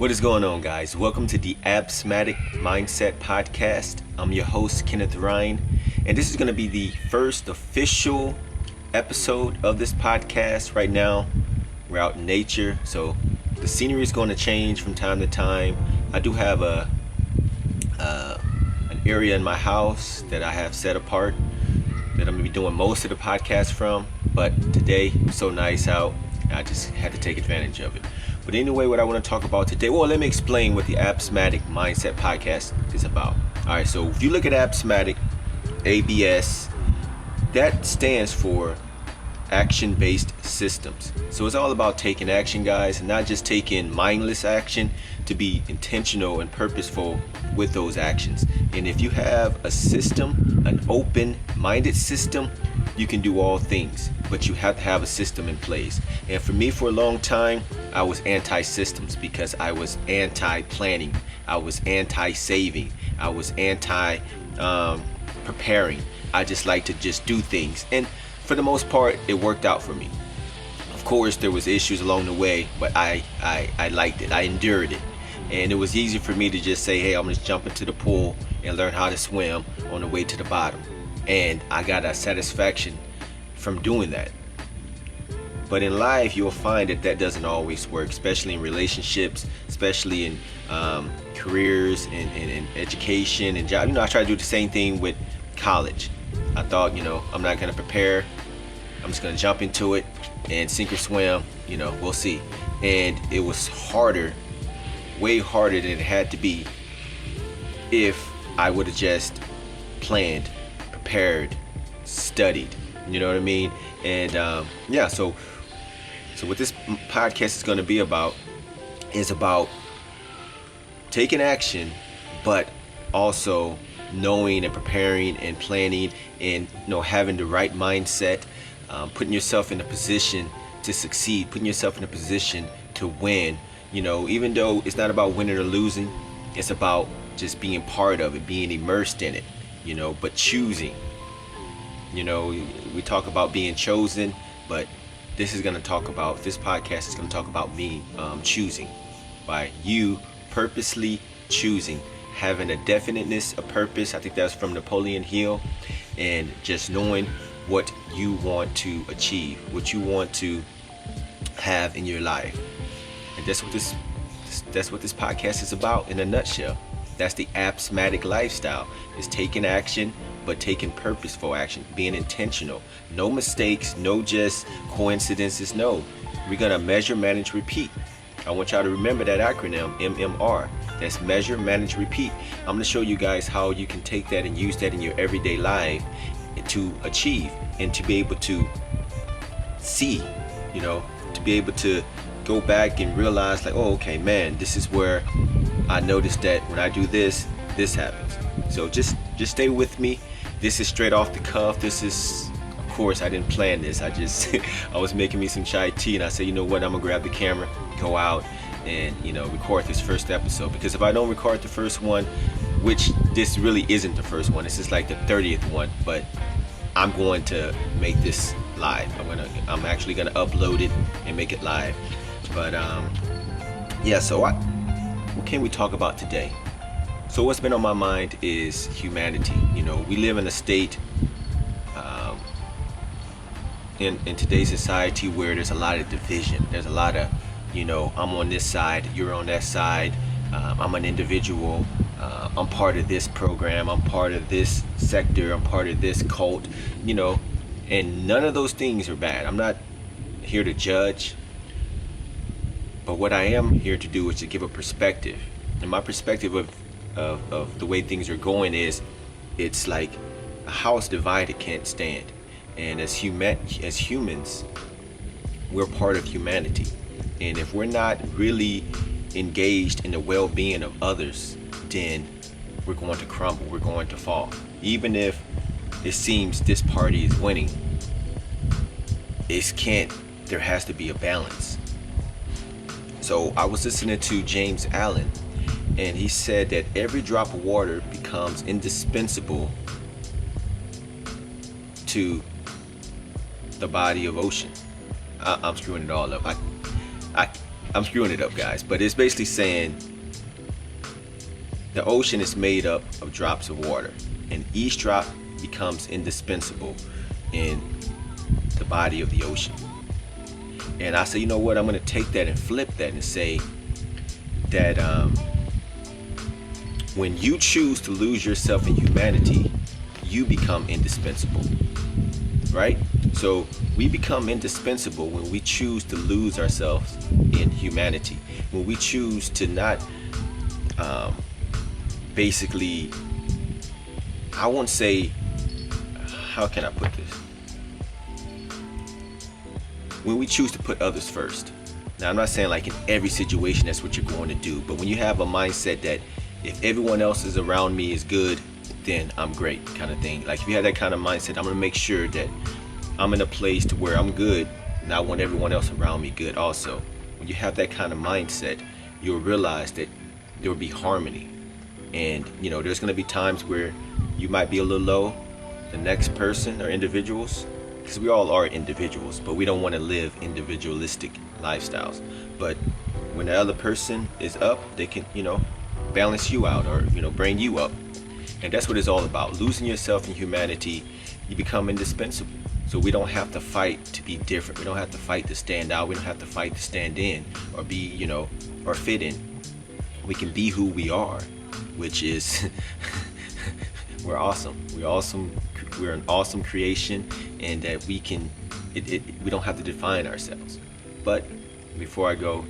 What is going on, guys? Welcome to the Absmatic Mindset Podcast. I'm your host, Kenneth Ryan, and this is going to be the first official episode of this podcast. Right now, we're out in nature, so the scenery is going to change from time to time. I do have an area in my house that I have set apart that I'm going to be doing most of the podcast from, but today it was so nice out, I just had to take advantage of it. But anyway, what I want to talk about today, let me explain what the Absmatic Mindset Podcast is about. All right, so if you look at Absmatic, ABS, that stands for action-based systems. So it's all about taking action, guys, and not just taking mindless action, to be intentional and purposeful with those actions. And if you have a system, an open-minded system, you can do all things, but you have to have a system in place. And for me, for a long time, I was anti-systems because I was anti-planning, I was anti-saving, I was anti-preparing. I just like to just do things, and for the most part, it worked out for me. Of course, there was issues along the way, but I liked it. I endured it, and it was easy for me to just say, hey, I'm gonna jump into the pool and learn how to swim on the way to the bottom. And I got a satisfaction from doing that. But in life, you'll find that doesn't always work, especially in relationships, especially in careers and education and job. I try to do the same thing with college. I thought, I'm not going to prepare. I'm just going to jump into it and sink or swim. We'll see. And it was harder, way harder than it had to be if I would have just planned, prepared, studied. You know what I mean? And so what this podcast is going to be about is about taking action, but also knowing and preparing and planning and having the right mindset, putting yourself in a position to succeed, putting yourself in a position to win. Even though it's not about winning or losing, it's about just being part of it, being immersed in it, but choosing. We talk about being chosen, but this podcast is going to talk about me choosing, by you purposely choosing, having a definiteness, a purpose. I think that's from Napoleon Hill, and just knowing what you want to achieve, what you want to have in your life. And that's what this podcast is about in a nutshell. That's the Absmatic lifestyle. It's taking action, but taking purposeful action, being intentional. No mistakes, no just coincidences. No, we're gonna measure, manage, repeat. I want y'all to remember that acronym, MMR. That's measure, manage, repeat. I'm gonna show you guys how you can take that and use that in your everyday life to achieve and to be able to see, to be able to go back and realize like, oh, okay, man, this is where I noticed that when I do this happens. So just stay with me. This is straight off the cuff. This is, of course, I didn't plan this. I was making me some chai tea, and I said, you know what, I'm gonna grab the camera, go out, and record this first episode. Because if I don't record the first one, which this really isn't the first one, this is like the 30th one, but I'm going to make this live. I'm actually gonna upload it and make it live. But so what can we talk about today? So what's been on my mind is humanity. We live in a state in today's society where there's a lot of division. There's a lot of, I'm on this side, you're on that side. I'm an individual. I'm part of this program. I'm part of this sector. I'm part of this cult. And none of those things are bad. I'm not here to judge. But what I am here to do is to give a perspective. And my perspective of the way things are going is, it's like a house divided can't stand. And as humans, we're part of humanity. And if we're not really engaged in the well-being of others, then we're going to crumble, we're going to fall. Even if it seems this party is winning, there has to be a balance. So I was listening to James Allen, and he said that every drop of water becomes indispensable to the body of ocean. I'm screwing it all up. I'm screwing it up, guys, but it's basically saying the ocean is made up of drops of water, and each drop becomes indispensable in the body of the ocean. And I say, you know what, I'm going to take that and flip that and say that when you choose to lose yourself in humanity, you become indispensable, right? So we become indispensable when we choose to lose ourselves in humanity, when we choose to not basically, I won't say, how can I put this? When we choose to put others first. Now, I'm not saying like in every situation that's what you're going to do, but when you have a mindset that if everyone else is around me is good, then I'm great, kind of thing. Like if you have that kind of mindset, I'm gonna make sure that I'm in a place to where I'm good, and I want everyone else around me good also. When you have that kind of mindset, you'll realize that there will be harmony. And you know, there's gonna be times where you might be a little low, the next person or individuals, because we all are individuals, but we don't want to live individualistic lifestyles. But when the other person is up, they can, you know, balance you out, or you know, bring you up. And that's what it's all about. Losing yourself in humanity, you become indispensable. So we don't have to fight to be different. We don't have to fight to stand out. We don't have to fight to stand in or be, you know, or fit in. We can be who we are, which is we're awesome. We're awesome. We're an awesome creation, and that we can. We don't have to define ourselves. But before I go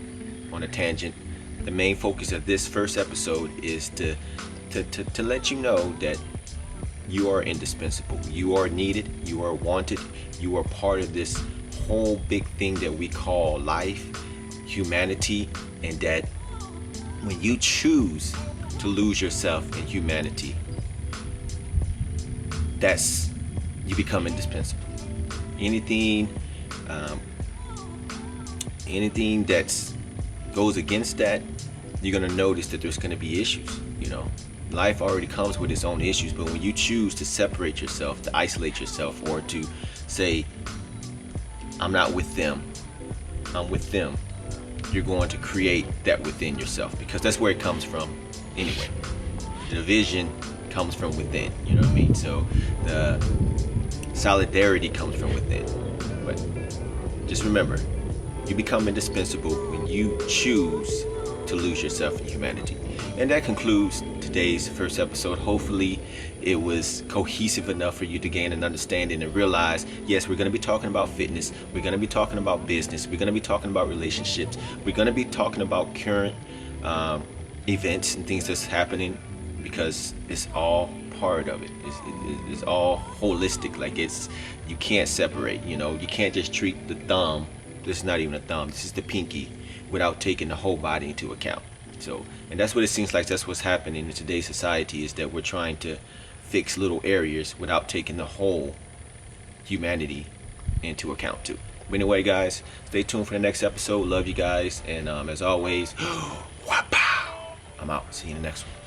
on a tangent, the main focus of this first episode is to let you know that you are indispensable. You are needed. You are wanted. You are part of this whole big thing that we call life, humanity, and that when you choose to lose yourself in humanity, that's, you become indispensable. Anything that goes against that, you're gonna notice that there's gonna be issues. You know, life already comes with its own issues, but when you choose to separate yourself, to isolate yourself, or to say, I'm not with them, I'm with them, you're going to create that within yourself, because that's where it comes from anyway. The division comes from within, you know what I mean? So the solidarity comes from within. But just remember, you become indispensable when you choose to lose yourself in humanity. And that concludes today's first episode. Hopefully it was cohesive enough for you to gain an understanding and realize, yes, we're going to be talking about fitness, we're going to be talking about business, we're going to be talking about relationships, we're going to be talking about current events and things that's happening, because it's all part of it. It's all holistic. Like you can't separate, you know, you can't just treat the thumb, this is not even a thumb, this is the pinky, without taking the whole body into account. So, and that's what it seems like that's what's happening in today's society, is that we're trying to fix little areas without taking the whole humanity into account too. But anyway, guys, stay tuned for the next episode. Love you guys, and as always, I'm out. See you in the next one.